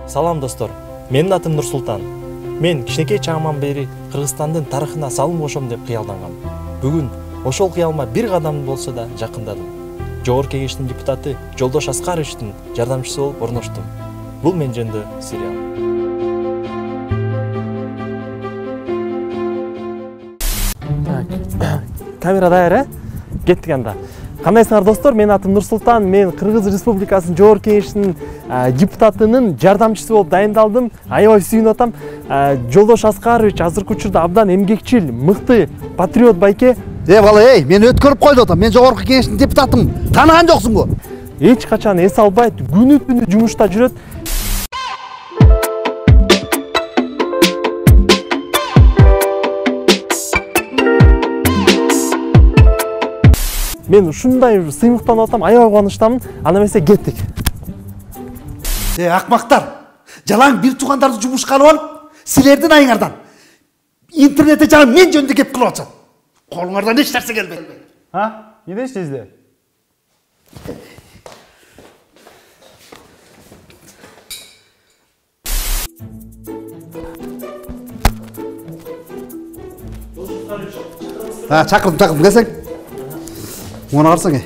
Салам достор, менин атым Нурсултан. Мен кичинекей чагымдан бери Кыргызстандын тарыхына салым кошом деп кыялдангам. Бүгүн ошол кыялыма бир кадам болсо да жакындадым. Жогорку Кеңештин депутаты Жолдош Аскаровичтин жардамчысы болуп орноштум. Бул мен жөнүндө сериал. Камера даяр, кеттик анда. Кандайсыңар достор, менин атым Нурсултан, мен Кыргыз Республикасынын Жогорку Кеңештин депутатынын жардамчысы болуп дайындалдым. Аябай сүйүнүп атам. Жолдош Аскарович азыркы учурда абдан эмгекчил, мыкты патриот байке. Бала, мен өткөрүп койду атам. Мен Жогорку Кеңештин депутатымын. Тааныган жоксуңбу? Эч качан эс албайт, күнү-түнү жумушта жүрөт. Мен ушундай сыймыктанып атам, аябай кубанычтамын. Ана эмесе кеттик. Акмактар, жалаң бир туугандарды жумушка алып алып, силердин айыңардан интернетте жана мен жөнүндө кеп кылып атышат. Колуңардан эч нерсе келбейт. Эмне иштейсиздер? Чакырдым, келсең. Муна карасаң,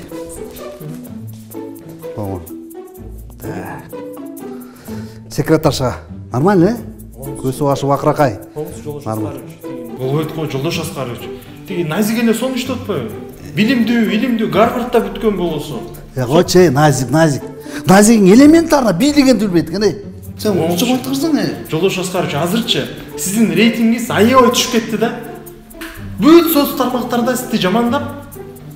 секретарша. Нормально, көзү башы бакыракай. Болбойт го, Жолдош Аскарович. Тиги Назик эле сону иштеп атпайбы? Билимдүү, Гарвардда бүткөн болосу. Койчу, Назик. Назиктин элементарно бийлигенди билбейт экен. Сен окчуп атырсың, Жолдош Аскарович, азырчы сиздин рейтингиңиз аябай түшүп кетти да. Бүт соц тармактарда сизди жамандап,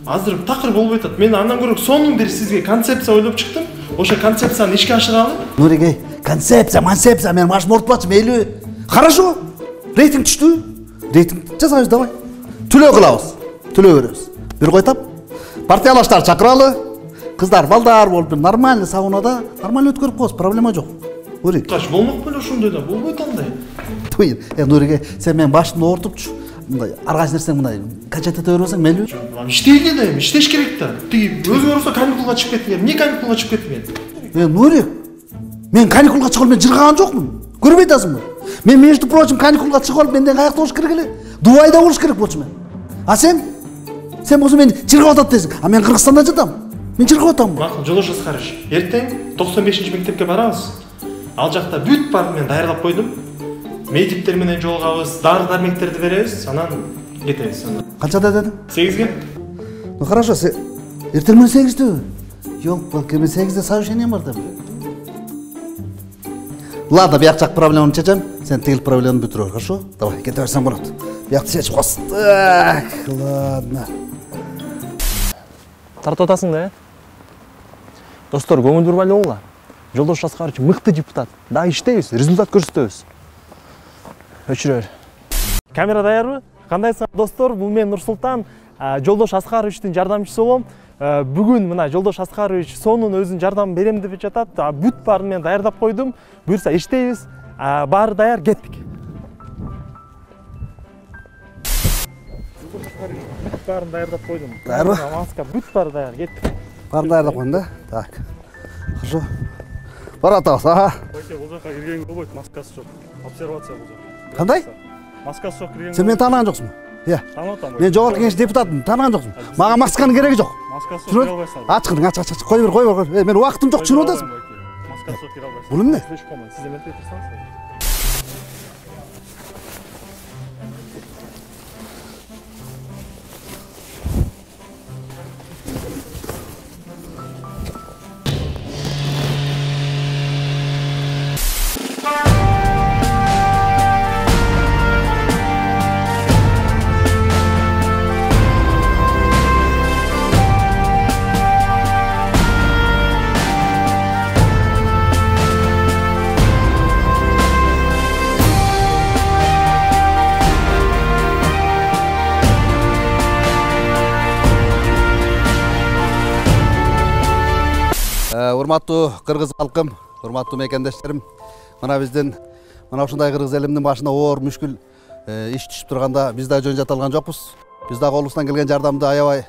азыр такыр болбой атат. Мен андан көрө сонун бир сизге концепция ойлоп чыктым. Ошо концепцияны ишке ашыралы. Нурегей, концепция, мен башым ортпачы, мейлиби? Хорошо. Рейтинг түштү. Рейтинг жасайбыз, давай. Түлөө кылабыз. Түлөө беребиз. Бир койтап. Партиялаштар чакыралы. Кыздар, балдар болуп, нормально саунада, нормально өткөрүп коебуз, проблема жок. Көрейик. Каш болмок беле ошондой да, болбойт андай. Туйын. Нурегей, сен мен башымды ортупчу. Мындай аргайсың нерсең мындай качат ете бербесең мейлиби? Иштейли да, иштеш керек да. Тиги өзүңөр болсо каникулга чыгып кетиңер. Эмне каникулга чыгып кетиңер? Нурик, мен каникулга чыгып мен жыргаган жокмун. Көрбөй атасыңбы? Мен между прочим каникулга чыгып алып менден каякта болуш керек эле. Дубайда болуш керек болчу мен. А сен болсо мен жыргап атат десиң. А мен Кыргызстанда жатам. Мен жыргап атам. Макул, Жолдош Аскарович. Эртең 95-мектепке барабыз. Ал жакта бүт барын мен даярдап койдум. Медиктер менен жолугабыз, дары-дармектерди беребиз, анан кетебиз. Канчада дедиң? 8-ге. Ну хорошо, эртең менен 8-дө. Ёлки, мен 8-де совещанием бар да. Ладно, бияк жак проблеманы чечем, сен тигил проблеманы бүтүрө, хорошо? Давай, кете берсең болот. Биякты чечип коесуң. Так, ладно. Тартып атасың да, Достор, көңүл бурбай эле болгула. Жолдош Аскарович мыкты депутат. Да иштейбиз, результат көрсөтөбүз. Өчүрөр. Камера даярбы? Кандайсыңар достор? Бул мен Нурсултан, Жолдош Аскаровичтин жардамчысы болом. Бүгүн мына Жолдош Аскарович сонун өзүнүн жардамын берем деп жатат. Бүт баарын мен даярдап койдум. Буюрса иштейбиз. Баары даяр, кеттик. Бүт баарын даярдап койдум. Даярбы? Маска, бүт баары даяр, кеттик. Баарын даярдап койдум да. Так. Хорошо. Баратабыз, Байке, бул жака киргенге болбойт, маскасы жок. Обсервация бул жака. Кандай? Маскасы жок киргенге. Сен мени тааныган жоксуңбу? Таанып атам. Мен Жогорку Кеңеш депутатымын, тааныган жоксуң. Мага масканын кереги жок. Маскасы жок кире албайсың. Ачкын, ач. Кой бер. Мен убактым жок, түшүнүп атасың. Маскасы жок кире албайсың. Бул эмне? Сиз эметип турсаңыз. Урматтуу кыргыз калкым, урматтуу мекендештерим, мына биздин мына ушундай кыргыз элимдин башына оор мүшкүл иш түшүп турганда биз да жөн жата алган жокпуз. Biz дагы колубуздан келген жардамды аябай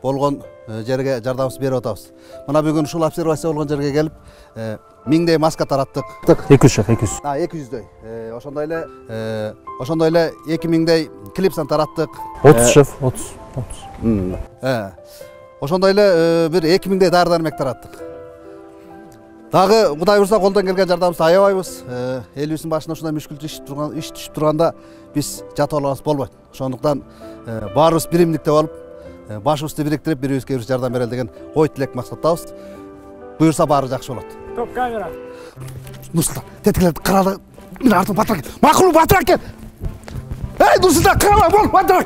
болгон жерге жардамыбызды берип атабыз. Мына бүгүн ушул обсервация болгон жерге келип, 1000дей маска тараттык. 200 шеф, 200. 200дөй. Ошондой эле 2000дей клипсан тараттык. 30 шеф, 30. Ошондой эле бир 2000дей дары-дармек тараттык. Дагы Кудай урса колдон келген жардамыбызды аябайбыз. Элибиздин башына ушундай мүшкүл иш түшүп турганда биз жатып алганыбыз болбойт. Ошондуктан баарыбыз биримдикте болуп, башыбызды бириктирип, бири-бирибизге жардам берели деген ой тилек максаттабыз. Буюрса баары жакшы болот. Топ камера. Нурсултан, тетикелерди каралы. Мен артым батыра кел. Макулу батыра кел. Эй, Нурсултан, каралы бол, батыра.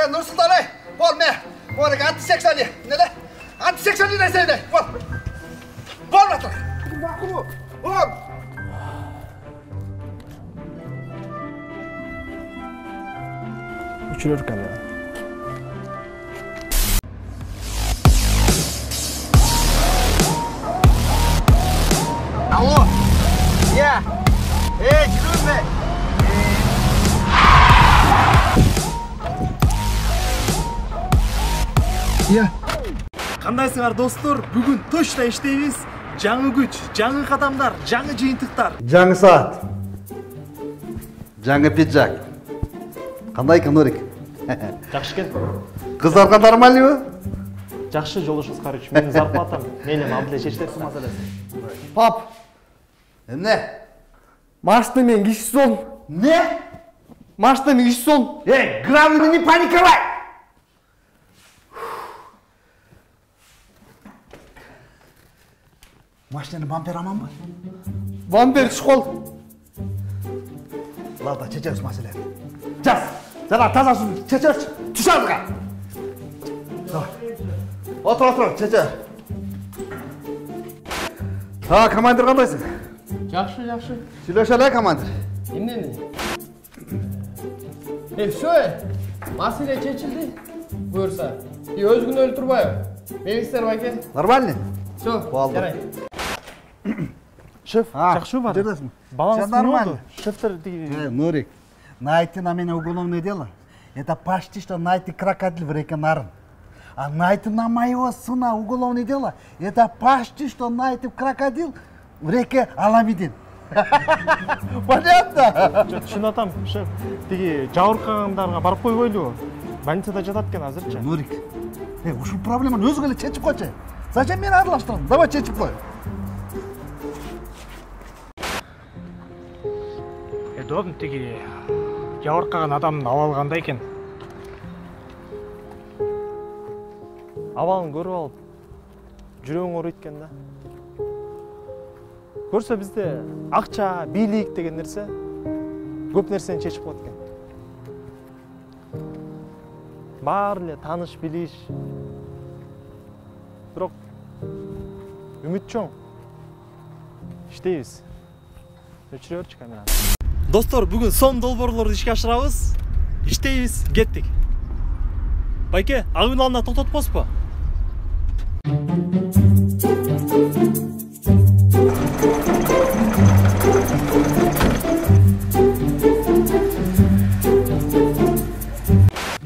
Nursultan ey, bol me. Oraya anti-seksali. Nele? Anti-seksali ne seyde? Bol. Bol batır. Bakulu. Bol. Üçülür kamera. Alo. Ya. Жүрүнбө. Кандайсыңар достор? Бүгүн точно иштейбиз. Жаңы күч, жаңы кадамдар, жаңы жыйынтыктар. Жаңы саат. Жаңы пиджак. Кандай Нурик? Жакшы экен. Кыздарга нормальбы? Жакшы Жолдош Аскарович, менин зарплатам мейлим абдан чечилет маселеси. Пап, Эмне? машина мен киши сол. Не? Машина мен киши сол. Главное не паниковать! Машинanın bamper aman mı? Бампер школ. Ладно, çekeriz meseleyi. Caz! Sana tazasın, çekeriz. Düş artık! Tamam. Otur, çeker. Ha, komandir kandaysın? Жақсы. Söyle komandir. Emneni? Все, маселе чечилди. Буюрса. И өзгүн өлтүрбайбы. Меңиздер байке. Нормально? Все, Болду. жарай. Шеф, жакшы бар. Жердесің? Баланс Всё нормально. Шефтер Нурик, найти на меня уголовное дело. Это почти что найти крокодил в реке Нарын. А найти на моего сына уголовное дело, это почти что найти крокодил в реке Аламидин. Понятно? Шын атам, шеф. Тиги жабыркагандарга барып койбойлубу? Больницада жатат экен азырчы. Нурик, ушул проблеманы өзүң эле чечип койчу. Зачем мени аралаштырасың? Давай чечип кой. Эдон тиги жабыркаган адамды ала алганда экен. Абалын көрүп алып, жүрөгүң ооруйт экен да. Көрсө бизде акча, бийлик деген нерсе көп нерсени чечип коет экен. Баары эле тааныш билиш. Бирок үмүт чоң. Иштейбиз. Өчүрөбүрчү камераны. Достор, бүгүн сон долбоорлорду ишке ашырабыз. Иштейбиз, кеттик. Байке, агыбын алдына токтотпосузбу?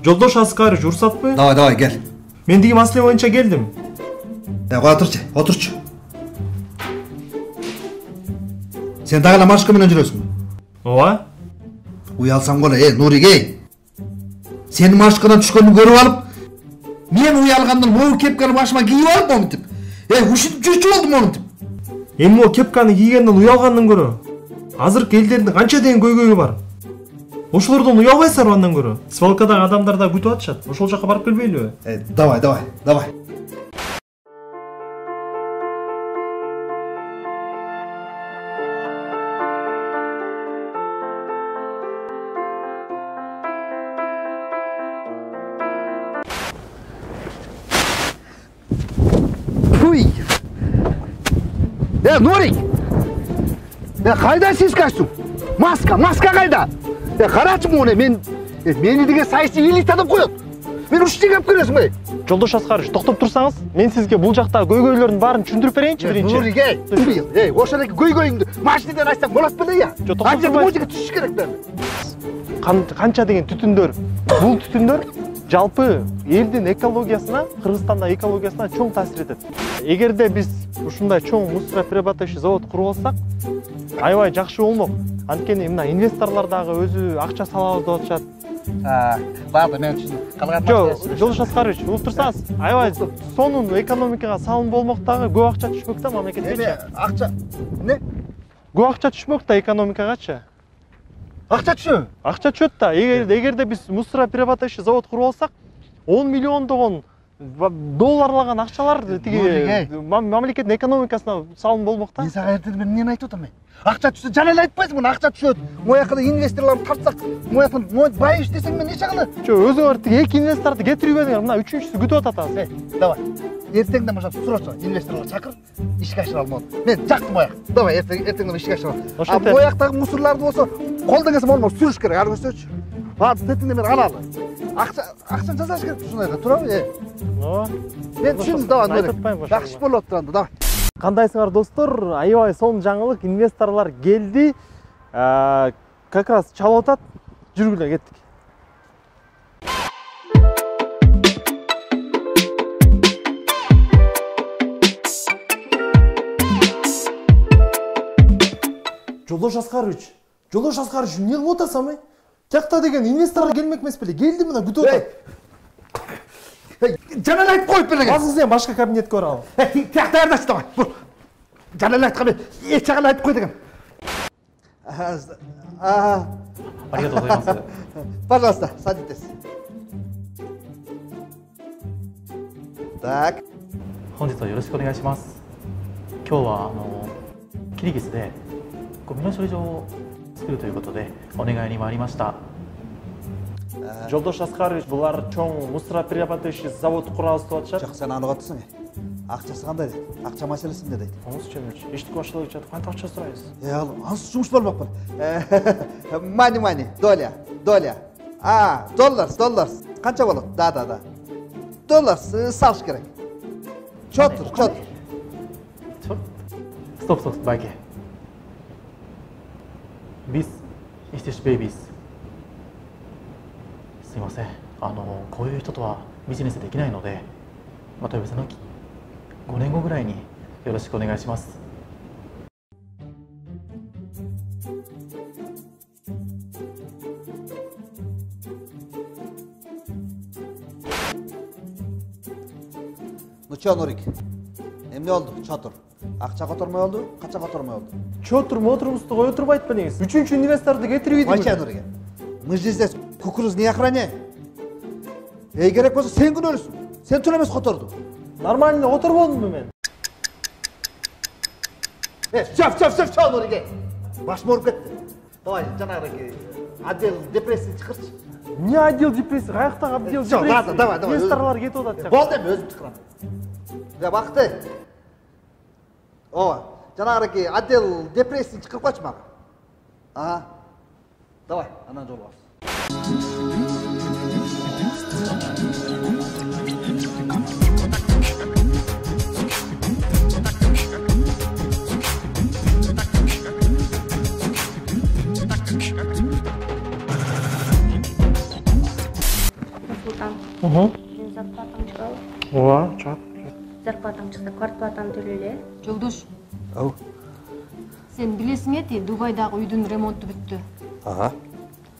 Жолдош Аскарович, уруксатпы? Давай, gel. Мен деген маселе боюнча келдим. Oturçu. Sen dagı marşka менен жүрөсүң? Ооба. Уялсаң боло, Нурик, Сенин маршкадан түшкөнүн көрүп алып, мен уялгандан могу кепканы башыма кийип алып момунтип. Ушинтип жүрчү болдум момунтип. Эми могу кепканы кийгенден уялгандан көрө. Азыркы элдердин канча деген көйгөйү бар. Ошолордон уялбайсыңарбы андан көрө? Свалкадагы адамдар да күтүп атышат. Ошол жака барып келбейлиби? Давай. Uy! Нурик! Кайда сиз качтың? Маска кайда? Карачы муну, мени деген сайысчы элита деп коет. Мен уште кеп келесің бе? Жолдош Аскарович, токтоп турсаңыз, мен сизге бул жактагы көйгөйлөрдүн баарын түшүндүрүп берейинчи биринчи. Нурик, ошол эки көйгөйүңдү машинадан айтсаң болот беле я? Жок, токтоп турбай. Музыка түшүш керек бери. Канча деген түтүндөр. Бул түтүндөр жалпы элдин экологиясына, Кыргызстандагы экологиясына чоң таасир этет. Эгерде биз ушундай чоң мусороперерабатывающий завод куруп алсак, аябай жакшы болмок. Анткени мына инвесторлор дагы өзү акча салабыз деп атышат. Ладно, мен түшүндүм. Калган Жок, Жолдош Аскарович, угуп турсаңыз, аябай сонун экономикага салым болмок дагы көп акча түшмөк да мамлекетке. Акча эмне? Көп акча түшмөк да экономикагачы. Акча түшөбү? Акча түшөт да. Эгерде биз мусороперерабатывающий завод куруп алсак, 10 миллиондогон долларлаган акчалар тиги мамлекеттин экономикасына салым болмок да. Мен сага эртең мен эмнени айтып атам мен? Акча түшсө, жана эле айтпайсыңбы, акча түшөт. Мояка инвесторлорду тартсак, мояка бай иш десең мен нече кылып? Жо, өзүңөр тиги эки инвесторду кетирип бериңер, мына үчүнчүсү күтүп атат азыр. Давай. Эртеңден баштап сурачу, инвесторлорду чакыр, ишке ашыра алмадым. Мен жактым мояк. Давай, эртеңден ишке ашыра. А мояктагы мусорларды болсо, колдон келсе болмос, сүрүш керек, ары көрсөчү. Эртеңден мен алалы. Акчаны жасаш керек ушундайда, туурабы? Ооба. Мен түшүндүм, давай. Жакшы болуп атты анда, давай. Кандайсыңар достор? Аябай сонун жаңылык, инвесторлор келди. Как раз чалып атат. Жүргүлө кеттик. Жолдош Аскарович, эмне кылып атасың ай? Жакта деген инвесторлор келмек эмес беле? Келди мына күтүп атат. Жана эле айтып коюп берген. Азыр сен башка кабинетке баралы. Тиякта даярдашы давай. Жана эле айткан эч жагын айтып кой деген. Аригато гозаймасу. Пожалуйста, садитесь. Так. 本日はよろしくお願いします。今日はキリギスでゴミの処理場を作るということでお願いに参りました。Жолдош Аскарович, булар чоң мусороперерабатывающий завод курабыз деп атышат. Жок, сен аны катысың. Акчасы кандай дейт? Акча маселесинде дейт. Анысы чөмөч. Эчтик башлап жатып, канча акча сурайбыз? Ал, анысы жумуш болмокпун. Мани, доля. Доллар. Канча болот? Да. Доллар салыш керек. Чотур. Стоп, байке. Биз иштешпейбиз. すいません、こういう人とはビジネスできないので、また別の5年後ぐらいによろしくお願いします。Ну чё, Нурик? Эмне болду? Чотур. Акча котормой болду? Канча котормой болду? Чотур моторубузду кое турбай атпадыңыз. Үчүнчү инвесторду кетирип ийдиңиз. Майча, Нурик. Мы же здесь кукуруз не охраняем. Эй, керек болсо сен күнөөлүсүң. Сен төлөмөс которду. Нормально отурбодумбу мен? Все, Нурик. Башым ооруп кетти. Давай, жанагы отдел депрессия чыкырчы. Не отдел депрессия? Каяктагы отдел депрессия? Давай. Инвесторлор кетип атат. Болду эми, өзүм чыкырам. Я бакты. Ооба, жанагы отдел депрессия чыкырып койчу мага. Давай, анан жолугабыз. Султан. Зарплатаң чыгабы? Ооба, чыгат. Зарплатаң чыкса, квартплатаңды төлөйлө. Жолдош, Ау. сен билесиң эти Дубайдагы үйдүн ремонту бүттү.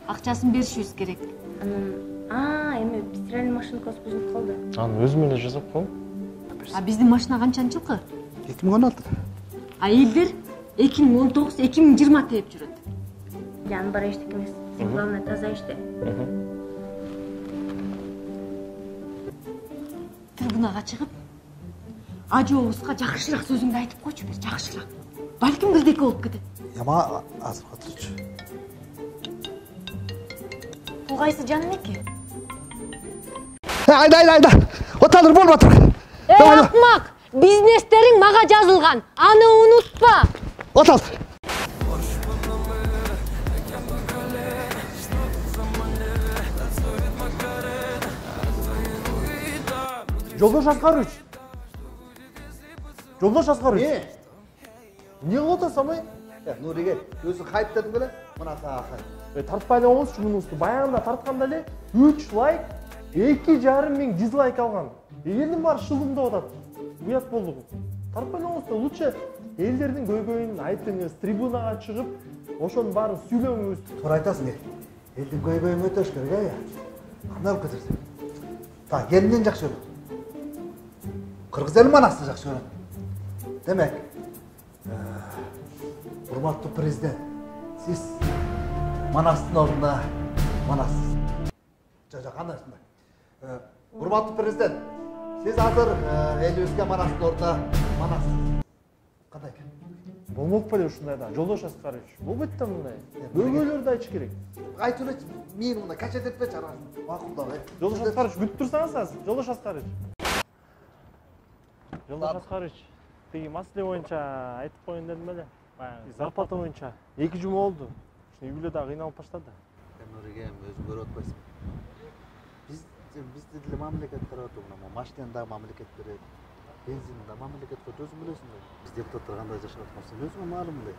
Акчасын беришибиз керек. Эми стиральный машинкасы бузулуп калды. Аны өзүм эле жасап коем. А биздин машина канчанчы жылкы? 2016. А элдер 2019-2020 тээп жүрөт. Аны бара эчтеке эмес. Сен главное таза иште. Трибунага чыгып, ажообузга жакшыраак сөзүңдү айтып койчу, бир жакшыраак. Балким бирдеке болуп кетет. Яма азыр отурчу. Бул кайсы Жанбеки? Айда. Оталыр болбатыр. Акмак, бизнестериң мага жазылган. Аны унутпа. Отал. Жолдош Аскарович. Жолдош Аскарович. Не кылып атасың ай? Нуриге, өзүң хайп дедиң беле? Мына сага. Тартпай эле коңузчу мунусу. Баягында тартканда эле 3 лайк, 2,5 миң дизлайк алган. Элдин баары шылымдап атат. Уят болду. Тартпай эле коңузду лучше элдердин көйгөйүн айтыңыз, трибунага чыгып, ошонун баарын сүйлөңүз. Туура айтасың. Элдин көйгөйүн өтөш керек, Кандай болуп кетирсиң? Так, элден жакшы көрөт. Кыргыз эли манасты жакшы көрөт. Демек, урматтуу президент, сиз Манастын ордунда Манасыз. Жок, кандайсыңдар? Урматтуу президент, сиз азыр элибизге Манастын ордунда Манасыз. Кандай экен? Болмок беле ушундай да. Жолдош Аскарович, болбойт да мындай. Көйгөйлөрдү айтыш керек. Айтып элечи, мени мындай качет этпечи арасын. Макулдап. Жолдош Аскарович, күтүп турсаңыз азыр. Жолдош Аскарович. Жолдош Аскарович, тиги маселе боюнча айтып коеюн дедим эле. Баягы зарплата боюнча 2 жума болду. Үй бүлө да кыйналып баштады. Нуригем, өзүң көрүп атпайсың. Бизди деле мамлекет карап атат, машинаны да мамлекет берет. Бензинди да мамлекет берет, өзүң билесиң. Биз депутаттар кандай жашап атканын өзүңө маалым эле.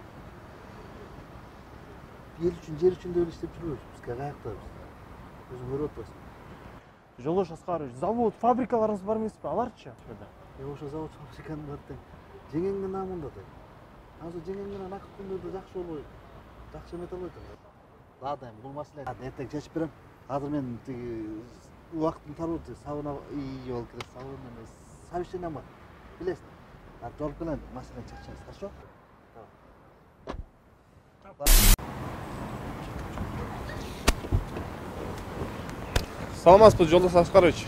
Эл үчүн, жер үчүн деп иштеп жүрбөйбүз. Бизге каяктабыз. Өзүң көрүп атпайсың. Жолдош Аскарович, завод, фабрикаларыңыз бар эмеспи? Аларчы? Ошо завод фабриканын баары жеңеңдин намында да. Азыр жеңең менен акып күндөрдө жакшы болбой. Жакшы эмете албайт. Ладно, бул маселени эртең чечип берем. Азыр мен тиги убактым таруу, сабына болуп керек, сабын эмес. Совещание бар. Билесиң. Жолуп келем, маселени чечебиз, хорошо? Саламатсызбы, Жолдош Аскарович.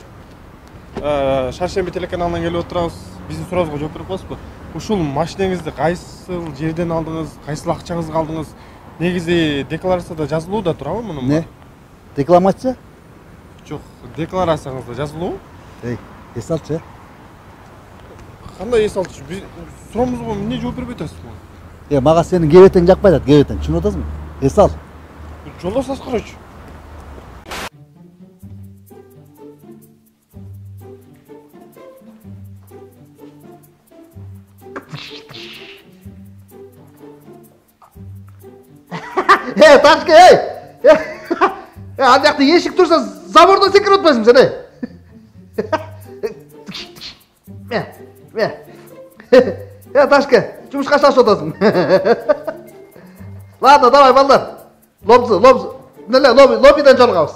Шаршемби телеканалынан келип отурабыз. Биздин сурообузга жооп берип коесузбу? Ушул машинеңизди кайсыл жерден алдыңыз, кайсыл акчаңызга алдыңыз? Негизи декларацияда жазылуу да турабы мунун? Не? Декламация? Жок, декларацияңызда жазылуу. Эс алчы. Кандай эс алчы? Биз суроомузга эмне жооп бербей атасызбы? Мага сенин кебетең жакпай атат, кебетең. Түшүнүп атасыңбы? Эс ал. Жолдош Аскарович. Ташка, ан жакта эшик турса, забордон секирип атпайсыңбы сен, Ташка, жумушка шашып атасың. Ладно, давай, балдар. Лоббиден жолугабыз.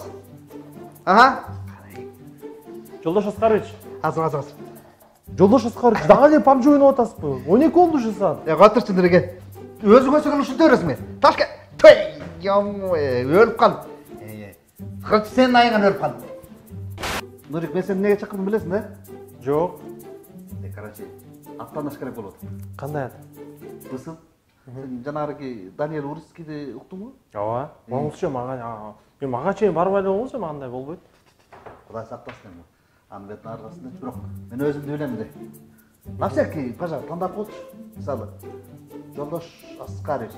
Жолдош Аскарович. Азыр. Жолдош Аскарович, дагы эле PUBG ойноп атасызбы? 12 болду ушу саат. Катырчы нереге. Өзүңө сөйлөп ушинте бересиңби? Ташка, өлүп кал. Кырчы сенин айыңан өлүп кал. Нурик, мен сени эмнеге чакырдым билесиң да? Жок. Короче, аттаныш керек болуп атат. Кандай ат? Бысың? Сен жанагы Даниэль Урицкийди уктуңбу? Ооба. Оңузчу мага. Мен мага чейин барбай эле болчу, андай болбойт. Кудай сактасын эми. Анын бетин аркасында бирок мен өзүмдү билем да. На всякий, пожалуйста, тандап койчу. Мисалы, Жолдош Аскарович.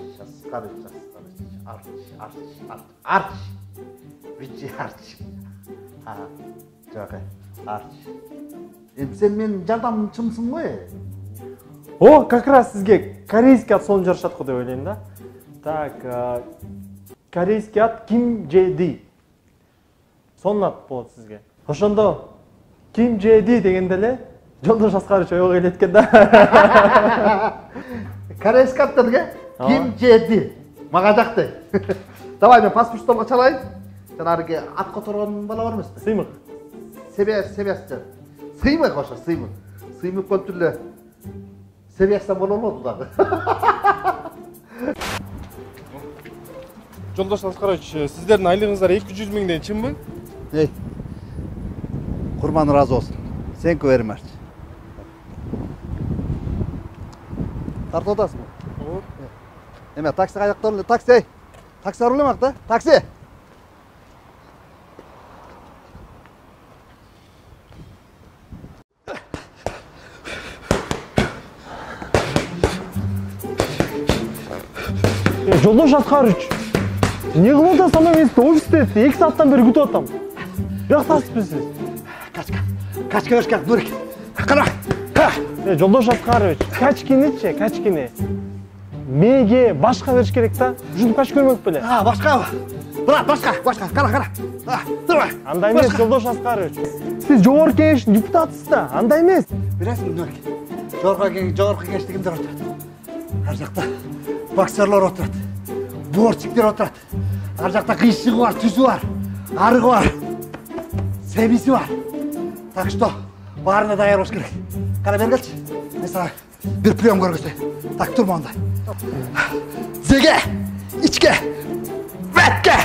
Арч. Жок, Арч. Эми сен менин жардамчымсың го? О, как раз сизге корейский ат сонун жарашат го деп ойлойм да. Так, корейский ат Ким Джеди. Сонун ат болот сизге. Ошондо Ким Джеди дегенде эле Жолдош Аскарович ойго келет экен да. Корейский ат дедиң, Ким Джеди. Мага жакты. Давай мен паспорт столго чалайын. Жанагы ат которгон бала бар эмеспи? Сыймык. Себясчы. Сыймык ошо, сыймык. Сыймык болуп эле. Себясчан боло болду дагы. Жолдош Аскарович, сиздердин айлыгыңыздар 200 миңден чынбы? Курман ыраазы болсун. Thank you very much. Тартып атасыңбы? Ооба. Эме такси каяктан эле? Такси. Такси арылмак да? Такси. Жолдош Аскарович. Не кылып атасың? Мен офисте 2 сааттан бери күтүп атам. Жактасызбы сиз? Качка бериш керек, Нурик. Қара. Жолдош Аскарович, качкини-чи, качкини. Меге башка бериш керек да. Жумкаш көрмөк беле. Башка. Брат, башка. Кара. Давай. Андай эмес, Жолдош Аскарович. Сиз жогорку кеңештин депутатысыз да, андай эмес. Билесиңби, Нурик? Жогорку кеңеште кимдер отурат? Ар жакта боксерлор отурат. Борчиктер отурат. Ар жакта кыйшыгы бар, түзү бар, арыгы бар. Себиси бар. Так что баарына даяр болуш керек. Кара бери келчи. Мен сага бир прием көргөзөйүн. Так, турма андай. Зеге, ичке, бетке.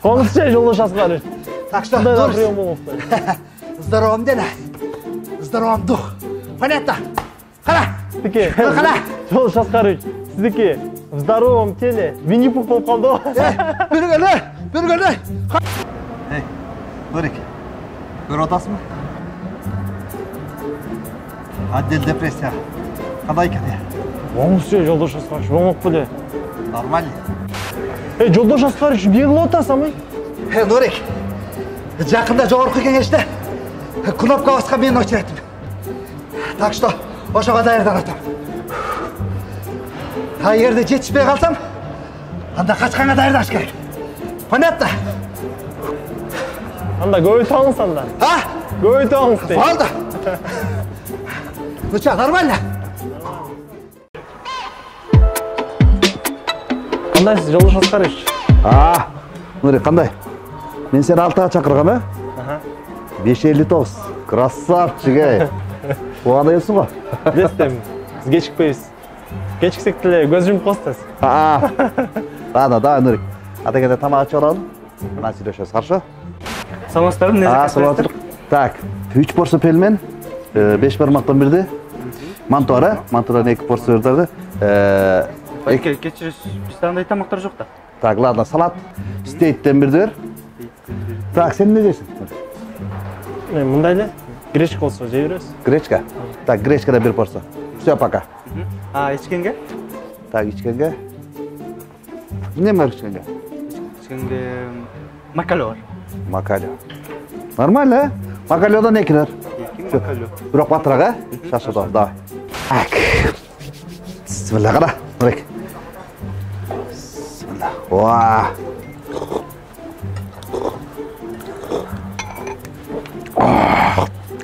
Коңузчу Жолдош Аскарович. Так что, здоровым деле, здоровым дух. Понятно? Кара. Тике. Кара. Жолдош Аскарович, сиздики в здоровом теле Винни-Пух болуп калды. Бергеле. Эй, Нурик, көрүп атасыңбы? Отдел депрессия. Кандай экен? Оңузчу Жолдош Аскарович, оңоп беле. Нормально. Жолдош Аскарович, эмне кылып атасың? Нурик, жакында жогорку кеңеште кнопка баскан мен очередим. Так что, ошого даярдан атам. Эгерде жетишпей калсам, анда качканга даярдаш керек. Понятно? Анда көбөйтүп алыңыз анда. Көбөйтүп алыңыз дейт. Алды. Ну что, нормально? Кандайсыз, Жолдош Аскарович? Нурик, кандай? Мен сени 6-га чакыргам, 5:59. Красавчик, эй. Кубада келсиң го? Билесиз, биз кечикпейбиз. Кечиксек деле көз жумуп коебуз. Ладно, давай, Нурик. Атегенде тамак ичип алалы. Анан сүйлөшөбүз, хорошо? Саламатсызбы, эмне заказ саламатсыз. Так, 3 порция пельмен, 5 бармактан бирди. Манто бар, мантодан 2 порция берди. Кечиресиз, бизде андай тамактар жок да. Так, ладно, салат, стейктен бирди бер. Так, сен эмне жейсиң? Мен мындай эле гречка болсо жей беребиз. Гречка? Так, гречкадан 1 порция. Всё, пока. Ичкенге? Так, ичкенге. Эмне бар ичкенге? Ичкенге макале бар. Макале. Нормально, Макаледан 2 бар. Макале. Бирок батыраак, шашыда, давай. Так. Бисмилlah, кара, Нурик. Бисмилlah. Ва.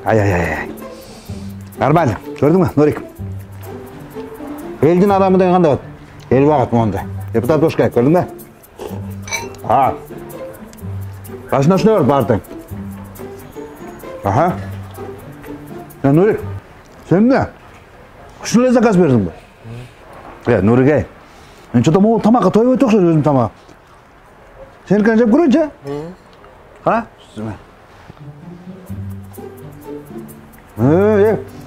Ай. Нормально. Көрдүңбү, Нурик? Элдин адамы деген кандай болот? Эл багат мондай. Депутат болуш керек, көрдүңбү? Кашына бар бардың? Нурик, сен эмне? Ушул эле заказ бердиңби? Нурик, эй. Мен чоң могул тамакка тойбой окшойт өзүм тамак. Сеникini жеп көрөйүнчү?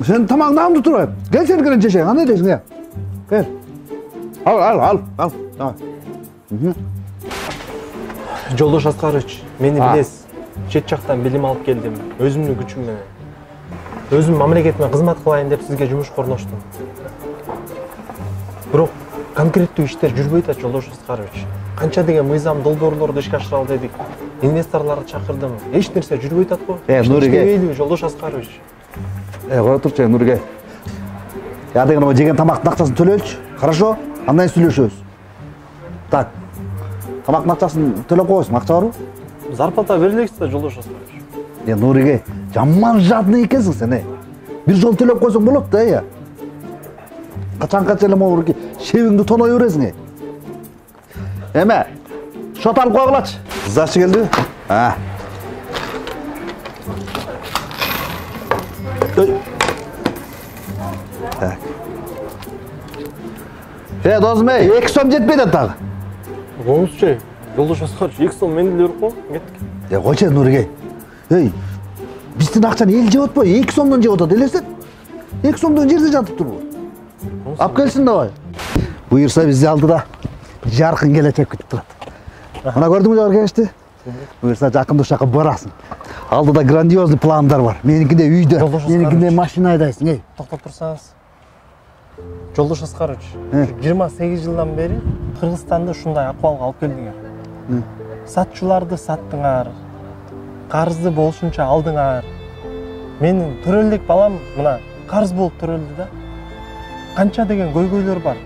Сен тамагыңды алып турбайбы? Кел сеникini жешейин, кандай дейсиң? Кел. Ал. Жолдош Аскарович, мени билесиз. Чет жактан билим алып келдим, өзүмдүн күчүм менен. Өзүм мамлекетиме кызмат кылайын деп сизге жумушка орноштум. Бирок конкреттүү иштер жүрбөй атат, Жолдош Аскарович. Канча деген мыйзам долбоорлорду ишке ашыралы дедик. Инвесторлорду чакырдым. Эч нерсе жүрбөй атат го. Нурик, Жолдош Аскарович. Кой турчу, Нурик. Я деген жеген тамактын акчасын төлөйүлчү. Хорошо? Андан сүйлөшөбүз. Так. Тамактын акчасын төлөп коесуң, акча барбы? Зарплата берилексиз да, Жолдош Аскарович. Нурик, жаман жадный экенсиң сен. Бир жол төлөп койсоң болот да, Качан-качан эле могу шебиңди тоной бересиң. Эме, шот алып койгулачы. Кыздарчы келди. Так. Досым, 2 сом жетпейт дагы. Оңузчу, Жолдош Аскарович, 2 сом мен деле берип кой, кеттик. Койчу, Нурик. Биздин акчаны эл жеп атпайбы? 2 сомдон жеп атат, элестет. 2 сомдон жерде жатып турбу? Ап келсин давай. Буюрса бизди алдыда жаркын келечек күтүп турат. Мына көрдүңбү жогорку кеңешти? Буюрса жакында ушака барасың. Алдыда грандиозный пландар бар. Меникинде үйдө, меникинде машина айдайсың, Токтоп турсаңыз. Жолдош Аскарович, 28 жылдан бери Кыргызстанды ушундай акыбалга алып келдиңер. Сатчуларды саттыңар, карызды болушунча алдыңар. Менин төрөлдүк балам мына карыз болуп төрөлдү да. Канча деген көйгөйлөр бар.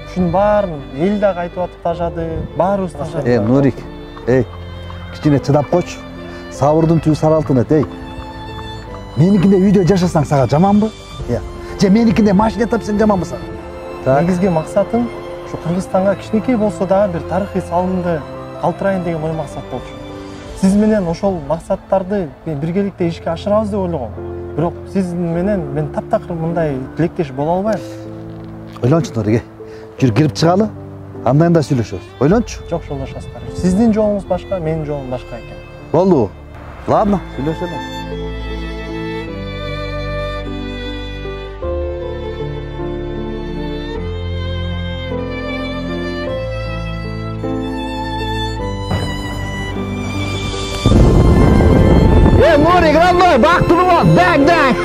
Ушунун баарын эл дагы айтып атып тажады, баарыбыз тажады. Нурик, кичине чыдап койчу. Сабырдын түбү саралтын эт, Меникинде үйдө жашасаң сага жаманбы? Же меникинде машина тапсаң жаманбысың? Негизги максатым ушу Кыргызстанга кичинекей болсо дагы бир тарыхый салымды калтырайын деген ой максат болчу. Сиз менен ошол максаттарды биргеликте ишке ашырабыз деп ойлогом. Бирок сиз менен мен таптакыр мындай тилектеш боло албайм. Ойлончу Нурик, жүр кирип чыгалы, андан да сүйлөшөбүз. Ойлончу. Жок жолдош Аскаров. Сиздин жолуңуз башка, менин жолум башка экен. Болду. Ладно, сүйлөшөлү. Нурик, родной, бак, бак, дang, dang.